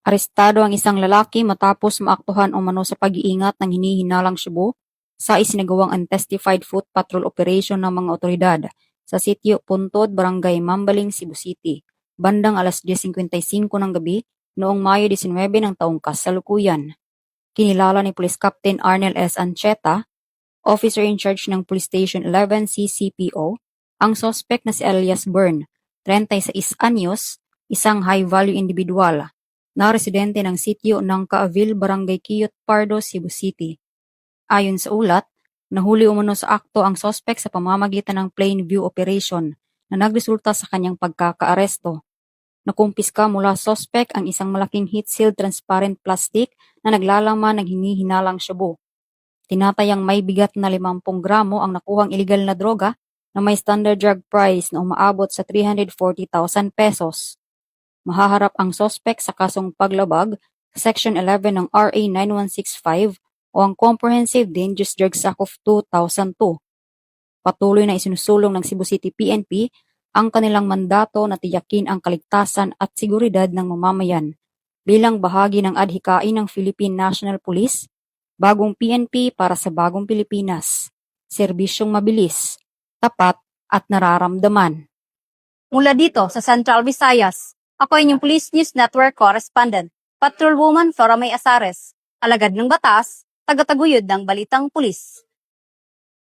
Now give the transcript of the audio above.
Arestado ang isang lalaki matapos maaktuhan umano sa pag-iingat ng hinihinalang Cebu sa isinagawang untestified foot patrol operation ng mga otoridad sa sitio Puntod, Barangay Mambaling, Cebu City, bandang alas 10:55 ng gabi noong Mayo 19 ng taong kasalukuyan. Kinilala ni Police Captain Arnel S. Ancheta, officer in charge ng Police Station 11 CCPO, ang suspect na si alias Bern, 36 anyos, isang high-value individual na residente ng sitio ng Kaavil, Barangay Quiyot Pardo, Cebu City. Ayon sa ulat, nahuli umano sa akto ang suspect sa pamamagitan ng plain view operation na nagresulta sa kanyang pagkakaaresto. Nakumpiska mula sa suspect ang isang malaking heat-sealed transparent plastic na naglalaman ng hinihinalang shabu. Tinatayang may bigat na 50 gramo ang nakuhang iligal na droga na may standard drug price na umaabot sa 340,000 pesos. Mahaharap ang suspect sa kasong paglabag sa Section 11 ng RA 9165 o ang Comprehensive Dangerous Drugs Act of 2002. Patuloy na isinusulong ng Cebu City PNP ang kanilang mandato na tiyakin ang kaligtasan at seguridad ng mamamayan bilang bahagi ng adhikain ng Philippine National Police, bagong PNP para sa bagong Pilipinas, serbisyong mabilis, tapat at nararamdaman. Mula dito sa Central Visayas, ako inyong Police News Network Correspondent, Patrolwoman Flora May Asares, alagad ng batas, tagataguyod ng Balitang Pulis.